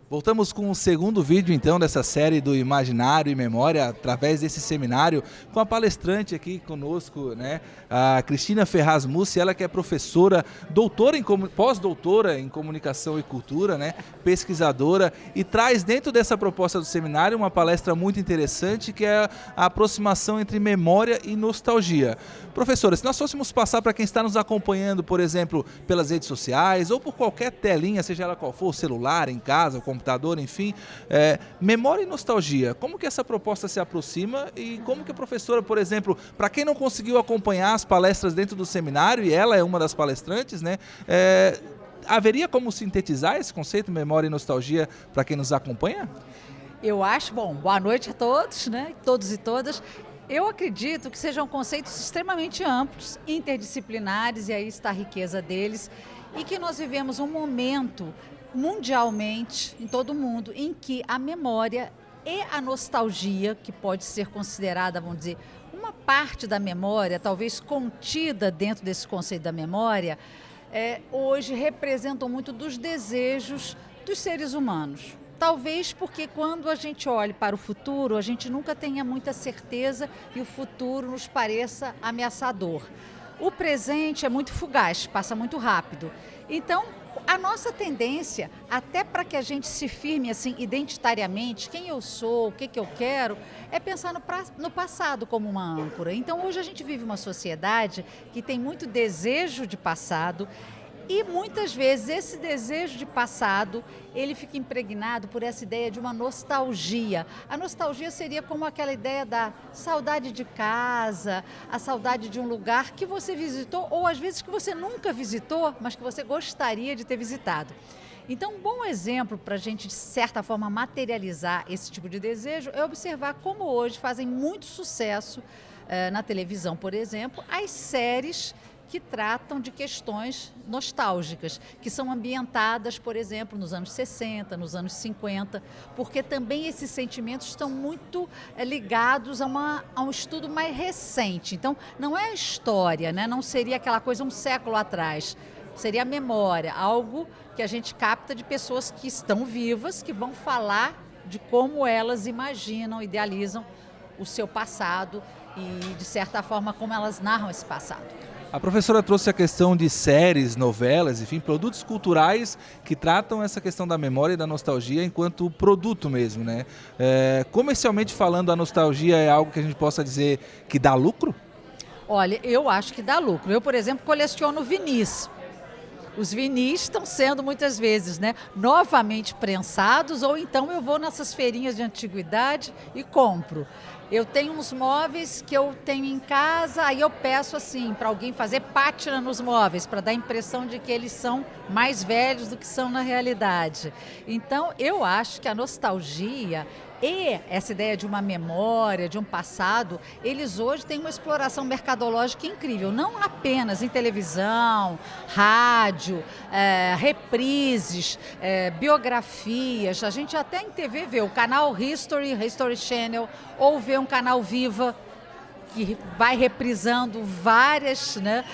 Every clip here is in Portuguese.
Voltamos com o segundo vídeo, então, dessa série do Imaginário e Memória, através desse seminário, com a palestrante aqui conosco, né, a Cristina Ferraz Mussi, ela que é professora, pós-doutora em Comunicação e Cultura, né, pesquisadora, e traz dentro dessa proposta do seminário uma palestra muito interessante, que é a aproximação entre memória e nostalgia. Professora, se nós fôssemos passar para quem está nos acompanhando, por exemplo, pelas redes sociais, ou por qualquer telinha, seja ela qual for, celular, em casa, computador, enfim, memória e nostalgia, como que essa proposta se aproxima e como que a professora, por exemplo, para quem não conseguiu acompanhar as palestras dentro do seminário, e ela é uma das palestrantes, né, haveria como sintetizar esse conceito, memória e nostalgia, para quem nos acompanha? Eu acho, bom, boa noite a todos, né, todos e todas. Eu acredito que sejam conceitos extremamente amplos, interdisciplinares, e aí está a riqueza deles, e que nós vivemos um momento mundialmente, em todo o mundo, em que a memória e a nostalgia, que pode ser considerada, vamos dizer, uma parte da memória, talvez contida dentro desse conceito da memória, hoje representam muito dos desejos dos seres humanos. Talvez porque quando a gente olha para o futuro, a gente nunca tenha muita certeza e o futuro nos pareça ameaçador. O presente é muito fugaz, passa muito rápido. Então, a nossa tendência, até para que a gente se firme assim identitariamente, quem eu sou, o que eu quero, é pensar no passado como uma âncora. Então, hoje a gente vive uma sociedade que tem muito desejo de passado. E muitas vezes esse desejo de passado, ele fica impregnado por essa ideia de uma nostalgia. A nostalgia seria como aquela ideia da saudade de casa, a saudade de um lugar que você visitou ou às vezes que você nunca visitou, mas que você gostaria de ter visitado. Então, um bom exemplo para a gente, de certa forma, materializar esse tipo de desejo é observar como hoje fazem muito sucesso na televisão, por exemplo, as séries que tratam de questões nostálgicas, que são ambientadas, por exemplo, nos anos 60, nos anos 50, porque também esses sentimentos estão muito ligados a um estudo mais recente. Então, não é a história, né? Não seria aquela coisa um século atrás, seria a memória, algo que a gente capta de pessoas que estão vivas, que vão falar de como elas imaginam, idealizam o seu passado e, de certa forma, como elas narram esse passado. A professora trouxe a questão de séries, novelas, enfim, produtos culturais que tratam essa questão da memória e da nostalgia enquanto produto mesmo, né? Comercialmente falando, a nostalgia é algo que a gente possa dizer que dá lucro? Olha, eu acho que dá lucro. Eu, por exemplo, coleciono vinis. Os vinis estão sendo muitas vezes, né, novamente prensados, ou então eu vou nessas feirinhas de antiguidade e compro. Eu tenho uns móveis que eu tenho em casa, aí eu peço assim para alguém fazer pátina nos móveis, para dar a impressão de que eles são mais velhos do que são na realidade. Então, eu acho que a nostalgia e essa ideia de uma memória, de um passado, eles hoje têm uma exploração mercadológica incrível, não apenas em televisão, rádio, reprises, biografias. A gente até em TV vê o canal History Channel, ou vê um canal Viva, que vai reprisando várias, né,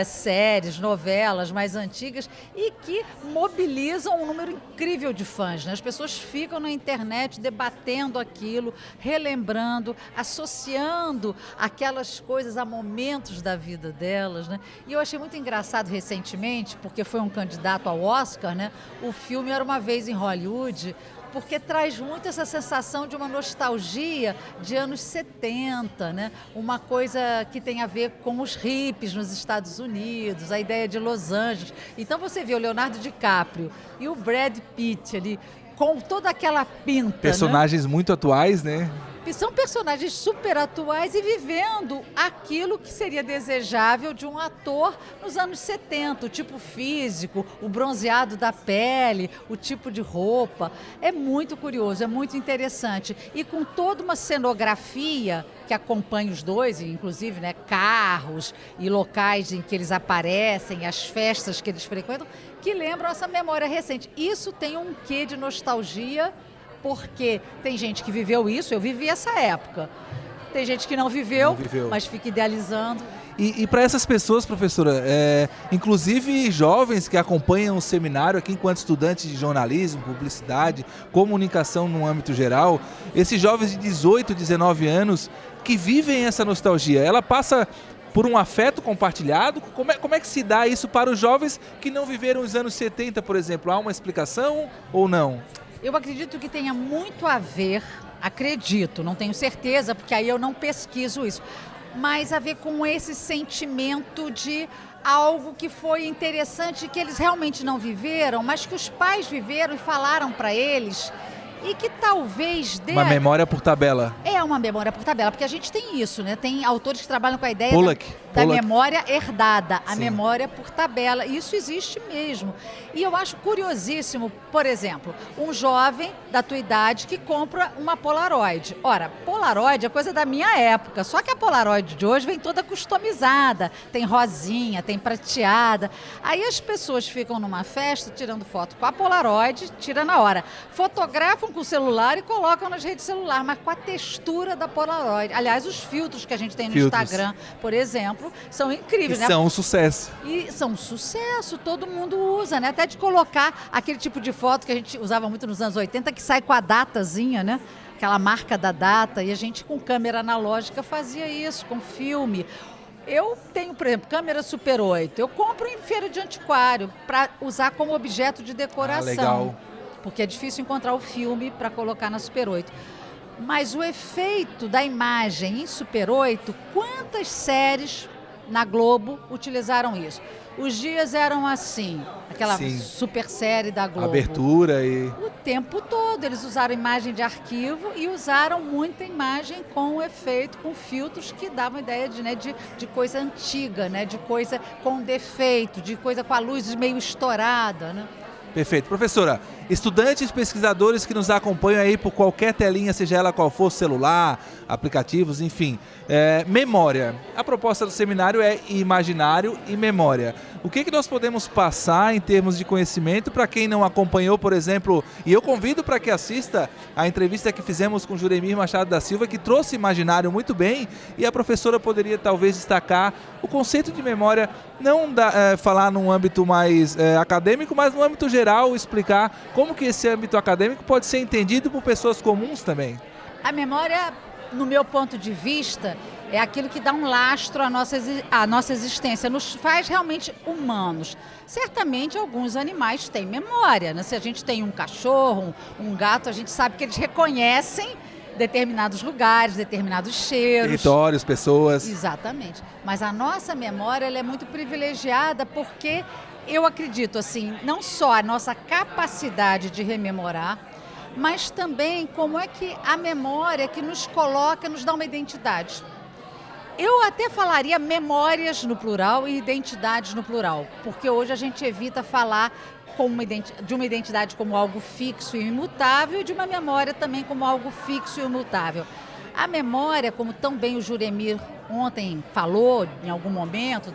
séries, novelas mais antigas e que mobilizam um número incrível de fãs, né? As pessoas ficam na internet debatendo aquilo, relembrando, associando aquelas coisas a momentos da vida delas, né? E eu achei muito engraçado recentemente, porque foi um candidato ao Oscar, né? O filme Era Uma Vez em Hollywood, porque traz muito essa sensação de uma nostalgia de anos 70, né? Uma coisa que tem a ver com os hippies nos Estados Unidos, a ideia de Los Angeles. Então você vê o Leonardo DiCaprio e o Brad Pitt ali, com toda aquela pinta, personagens, né, muito atuais, né? São personagens super atuais e vivendo aquilo que seria desejável de um ator nos anos 70, o tipo físico, o bronzeado da pele, o tipo de roupa. É muito curioso, é muito interessante. E com toda uma cenografia que acompanha os dois, inclusive, né, carros e locais em que eles aparecem, as festas que eles frequentam, que lembram essa memória recente. Isso tem um quê de nostalgia, porque tem gente que viveu isso, eu vivi essa época. Tem gente que não viveu, mas fica idealizando. E para essas pessoas, professora, inclusive jovens que acompanham o seminário aqui enquanto estudantes de jornalismo, publicidade, comunicação no âmbito geral, esses jovens de 18, 19 anos que vivem essa nostalgia, ela passa por um afeto compartilhado? Como é que se dá isso para os jovens que não viveram os anos 70, por exemplo? Há uma explicação ou não? Eu acredito que tenha muito a ver, acredito, não tenho certeza, porque aí eu não pesquiso isso, mas a ver com esse sentimento de algo que foi interessante, que eles realmente não viveram, mas que os pais viveram e falaram para eles, e que talvez dê... Uma memória por tabela. É uma memória por tabela, porque a gente tem isso, né? Tem autores que trabalham com a ideia da memória herdada, a memória por tabela. Isso existe mesmo. E eu acho curiosíssimo, por exemplo, um jovem da tua idade que compra uma Polaroid. Ora, Polaroid é coisa da minha época, só que a Polaroid de hoje vem toda customizada, tem rosinha, tem prateada. Aí as pessoas ficam numa festa tirando foto com a Polaroid, tira na hora. Fotografam com o celular e colocam nas redes celulares, mas com a textura da Polaroid. Aliás, os filtros que a gente tem no Instagram, por exemplo, são incríveis, e né? São um sucesso. E são um sucesso, todo mundo usa, né? Até de colocar aquele tipo de foto que a gente usava muito nos anos 80, que sai com a datazinha, né? Aquela marca da data, e a gente com câmera analógica fazia isso, com filme. Eu tenho, por exemplo, câmera Super 8, eu compro em feira de antiquário para usar como objeto de decoração. Legal. Porque é difícil encontrar o filme para colocar na Super 8. Mas o efeito da imagem em Super 8, quantas séries na Globo utilizaram isso? Os dias eram assim, aquela super série da Globo. Abertura e... O tempo todo, eles usaram imagem de arquivo e usaram muita imagem com efeito, com filtros que davam ideia de coisa antiga, né? De coisa com defeito, de coisa com a luz meio estourada, né? Perfeito. Professora, estudantes, pesquisadores que nos acompanham aí por qualquer telinha, seja ela qual for, celular, aplicativos, enfim. Memória. A proposta do seminário é imaginário e memória. O que nós podemos passar em termos de conhecimento para quem não acompanhou, por exemplo, e eu convido para que assista a entrevista que fizemos com Juremir Machado da Silva, que trouxe imaginário muito bem, e a professora poderia talvez destacar o conceito de memória, não falar num âmbito mais acadêmico, mas no âmbito geral, explicar como que esse âmbito acadêmico pode ser entendido por pessoas comuns também. A memória, no meu ponto de vista, é aquilo que dá um lastro à nossa existência, nos faz realmente humanos. Certamente alguns animais têm memória, né? Se a gente tem um cachorro, um gato, a gente sabe que eles reconhecem determinados lugares, determinados cheiros. Territórios, pessoas. Exatamente. Mas a nossa memória ela é muito privilegiada porque eu acredito, assim, não só a nossa capacidade de rememorar, mas também como é que a memória que nos coloca, nos dá uma identidade. Eu até falaria memórias no plural e identidades no plural, porque hoje a gente evita falar de uma identidade como algo fixo e imutável e de uma memória também como algo fixo e imutável. A memória, como tão bem o Juremir ontem falou em algum momento,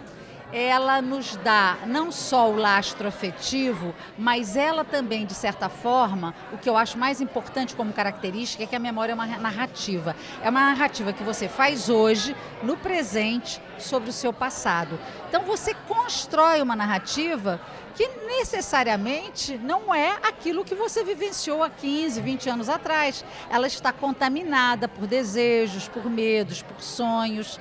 ela nos dá não só o lastro afetivo, mas ela também, de certa forma, o que eu acho mais importante como característica é que a memória é uma narrativa. É uma narrativa que você faz hoje, no presente, sobre o seu passado. Então você constrói uma narrativa que necessariamente não é aquilo que você vivenciou há 15, 20 anos atrás. Ela está contaminada por desejos, por medos, por sonhos.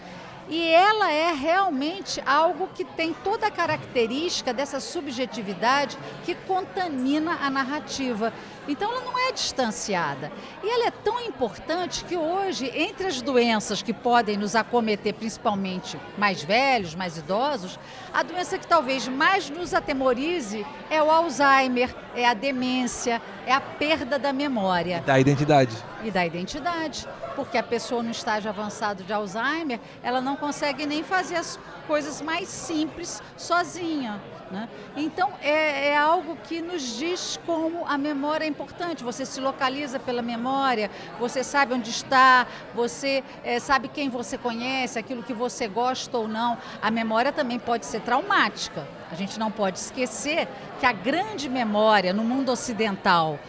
E ela é realmente algo que tem toda a característica dessa subjetividade que contamina a narrativa. Então ela não é distanciada. E ela é tão importante que hoje, entre as doenças que podem nos acometer, principalmente mais velhos, mais idosos, a doença que talvez mais nos atemorize é o Alzheimer, é a demência, é a perda da memória. Da identidade. E da identidade, porque a pessoa no estágio avançado de Alzheimer, ela não consegue nem fazer as coisas mais simples sozinha, né? Então, é algo que nos diz como a memória é importante. Você se localiza pela memória, você sabe onde está, você sabe quem você conhece, aquilo que você gosta ou não. A memória também pode ser traumática. A gente não pode esquecer que a grande memória no mundo ocidental,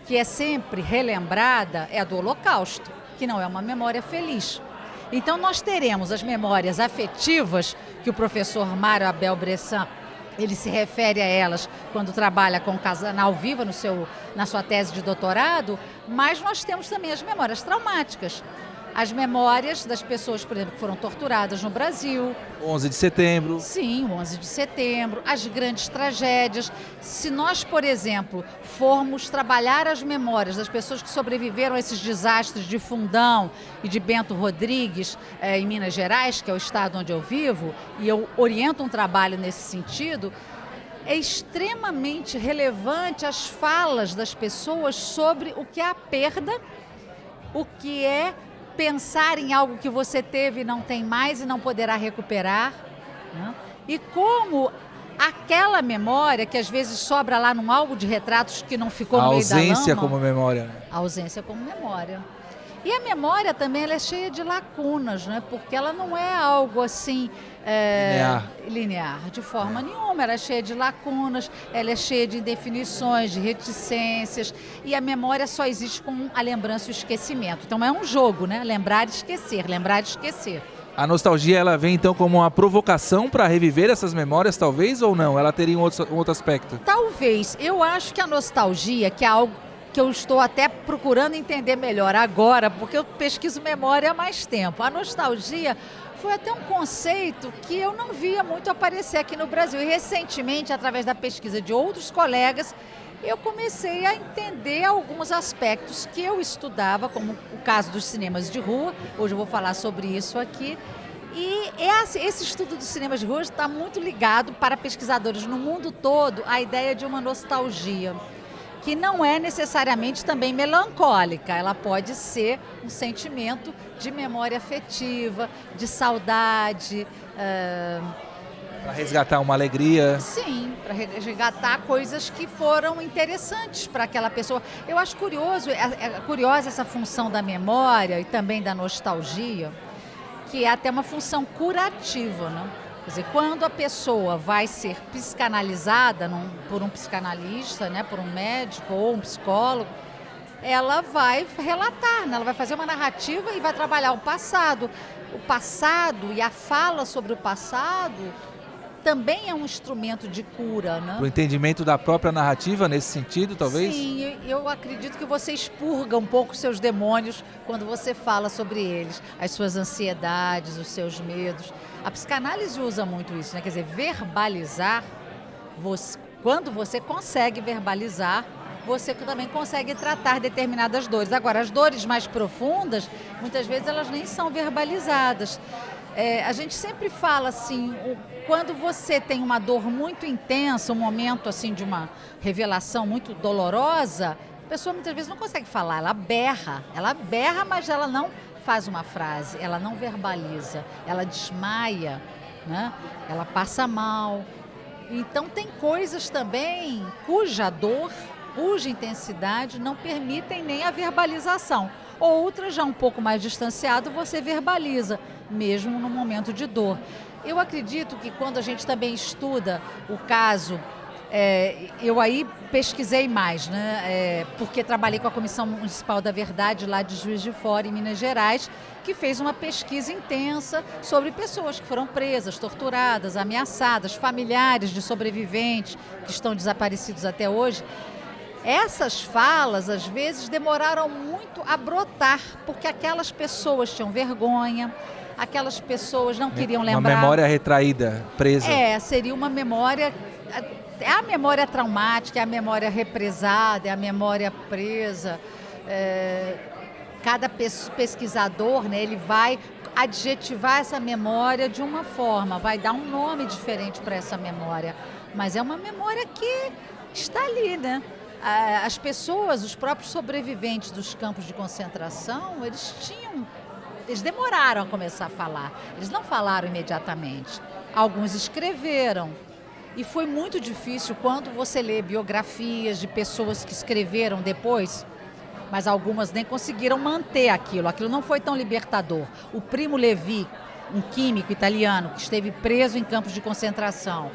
que é sempre relembrada, é a do Holocausto, que não é uma memória feliz. Então nós teremos as memórias afetivas, que o professor Mário Abel Bressan, ele se refere a elas quando trabalha com Casanal Viva na sua tese de doutorado, mas nós temos também as memórias traumáticas. As memórias das pessoas, por exemplo, que foram torturadas no Brasil. 11 de setembro. Sim, o 11 de setembro, as grandes tragédias. Se nós, por exemplo, formos trabalhar as memórias das pessoas que sobreviveram a esses desastres de Fundão e de Bento Rodrigues, em Minas Gerais, que é o estado onde eu vivo, e eu oriento um trabalho nesse sentido, é extremamente relevante as falas das pessoas sobre o que é a perda, o que é pensar em algo que você teve e não tem mais e não poderá recuperar, né? E como aquela memória que às vezes sobra lá num álbum de retratos que não ficou no meio da lama. A ausência como memória. A ausência como memória. E a memória também ela é cheia de lacunas, né? Porque ela não é algo assim linear, de forma nenhuma. Ela é cheia de lacunas, ela é cheia de indefinições, de reticências. E a memória só existe com a lembrança e o esquecimento. Então é um jogo, né? Lembrar e esquecer, lembrar e esquecer. A nostalgia, ela vem então como uma provocação para reviver essas memórias, talvez, ou não? Ela teria um outro aspecto? Talvez. Eu acho que a nostalgia, que é algo que eu estou até procurando entender melhor agora, porque eu pesquiso memória há mais tempo. A nostalgia foi até um conceito que eu não via muito aparecer aqui no Brasil. E recentemente, através da pesquisa de outros colegas, eu comecei a entender alguns aspectos que eu estudava, como o caso dos cinemas de rua. Hoje eu vou falar sobre isso aqui. E esse estudo dos cinemas de rua está muito ligado para pesquisadores no mundo todo à ideia de uma nostalgia, que não é necessariamente também melancólica, ela pode ser um sentimento de memória afetiva, de saudade. Para resgatar uma alegria. Sim, para resgatar coisas que foram interessantes para aquela pessoa. Eu acho curiosa essa função da memória e também da nostalgia, que é até uma função curativa, né? Quer dizer, quando a pessoa vai ser psicanalizada por um psicanalista, né, por um médico ou um psicólogo, ela vai relatar, né, ela vai fazer uma narrativa e vai trabalhar o passado. O passado e a fala sobre o passado também é um instrumento de cura, né? Para o entendimento da própria narrativa, nesse sentido, talvez? Sim, eu acredito que você expurga um pouco seus demônios quando você fala sobre eles, as suas ansiedades, os seus medos. A psicanálise usa muito isso, né? Quer dizer, verbalizar, quando você consegue verbalizar, você também consegue tratar determinadas dores. Agora, as dores mais profundas, muitas vezes elas nem são verbalizadas. A gente sempre fala assim, quando você tem uma dor muito intensa, um momento assim de uma revelação muito dolorosa, a pessoa muitas vezes não consegue falar, ela berra, mas ela não faz uma frase, ela não verbaliza, ela desmaia, né? Ela passa mal. Então tem coisas também cuja dor, cuja intensidade não permitem nem a verbalização. Outras, já um pouco mais distanciado, você verbaliza, mesmo no momento de dor. Eu acredito que quando a gente também estuda o caso, eu aí pesquisei mais, né? Porque trabalhei com a Comissão Municipal da Verdade lá de Juiz de Fora, em Minas Gerais, que fez uma pesquisa intensa sobre pessoas que foram presas, torturadas, ameaçadas, familiares de sobreviventes que estão desaparecidos até hoje. Essas falas, às vezes, demoraram muito a brotar, porque aquelas pessoas tinham vergonha, aquelas pessoas não queriam lembrar. Uma memória retraída, presa. Seria uma memória. É a memória traumática, é a memória represada, é a memória presa. Cada pesquisador, né, ele vai adjetivar essa memória de uma forma, vai dar um nome diferente para essa memória. Mas é uma memória que está ali, né? As pessoas, os próprios sobreviventes dos campos de concentração, eles demoraram a começar a falar. Eles não falaram imediatamente. Alguns escreveram. E foi muito difícil quando você lê biografias de pessoas que escreveram depois, mas algumas nem conseguiram manter aquilo. Aquilo não foi tão libertador. O Primo Levi, um químico italiano que esteve preso em campos de concentração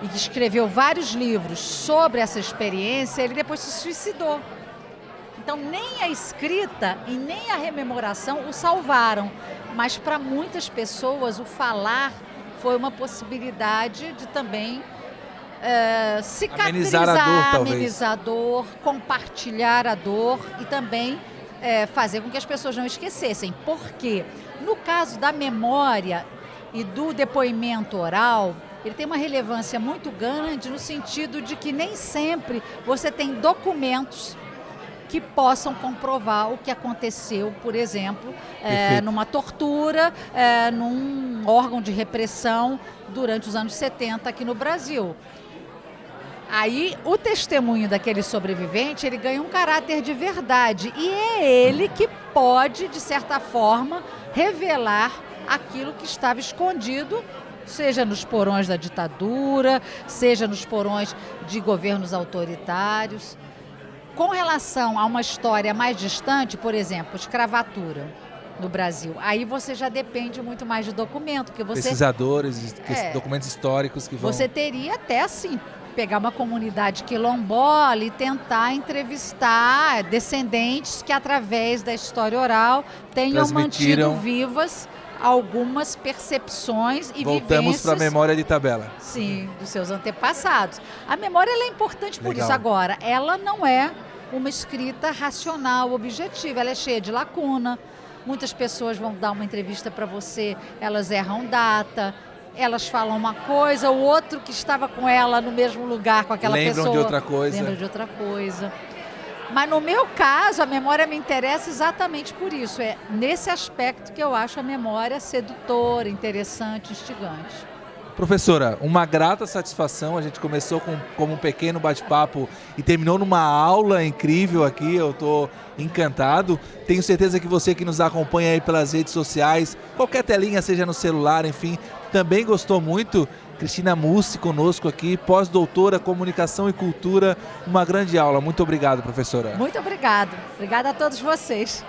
e que escreveu vários livros sobre essa experiência, ele depois se suicidou. Então, nem a escrita e nem a rememoração o salvaram. Mas, para muitas pessoas, o falar foi uma possibilidade de também cicatrizar, amenizar a dor, compartilhar a dor e também fazer com que as pessoas não esquecessem. Porque, no caso da memória e do depoimento oral, ele tem uma relevância muito grande no sentido de que nem sempre você tem documentos que possam comprovar o que aconteceu, por exemplo, numa tortura, num órgão de repressão durante os anos 70 aqui no Brasil. Aí o testemunho daquele sobrevivente, ele ganha um caráter de verdade e é ele que pode, de certa forma, revelar aquilo que estava escondido, seja nos porões da ditadura, seja nos porões de governos autoritários. Com relação a uma história mais distante, por exemplo, escravatura no Brasil, aí você já depende muito mais de documento, que você pesquisadores, documentos históricos que vão. Você teria até assim pegar uma comunidade quilombola e tentar entrevistar descendentes que através da história oral tenham mantido vivas algumas percepções e Voltamos para a memória de tabela. Sim, dos seus antepassados. A memória ela é importante por isso. Agora, ela não é uma escrita racional, objetiva, ela é cheia de lacuna. Muitas pessoas vão dar uma entrevista para você, elas erram data, elas falam uma coisa, o outro que estava com ela no mesmo lugar com aquela pessoa lembra de outra coisa. Mas no meu caso, a memória me interessa exatamente por isso. É nesse aspecto que eu acho a memória sedutora, interessante, instigante. Professora, uma grata satisfação. A gente começou como um pequeno bate-papo e terminou numa aula incrível aqui. Eu estou encantado. Tenho certeza que você que nos acompanha aí pelas redes sociais, qualquer telinha, seja no celular, enfim, também gostou muito. Cristina Mussi conosco aqui, pós-doutora, Comunicação e Cultura. Uma grande aula. Muito obrigado, professora. Muito obrigado. Obrigada a todos vocês.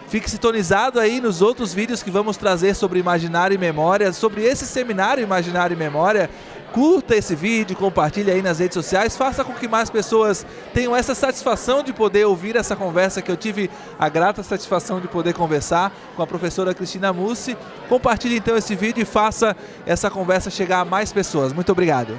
Fique sintonizado aí nos outros vídeos que vamos trazer sobre imaginário e memória, sobre esse seminário Imaginário e Memória. Curta esse vídeo, compartilhe aí nas redes sociais, faça com que mais pessoas tenham essa satisfação de poder ouvir essa conversa que eu tive a grata satisfação de poder conversar com a professora Cristina Mussi. Compartilhe então esse vídeo e faça essa conversa chegar a mais pessoas. Muito obrigado.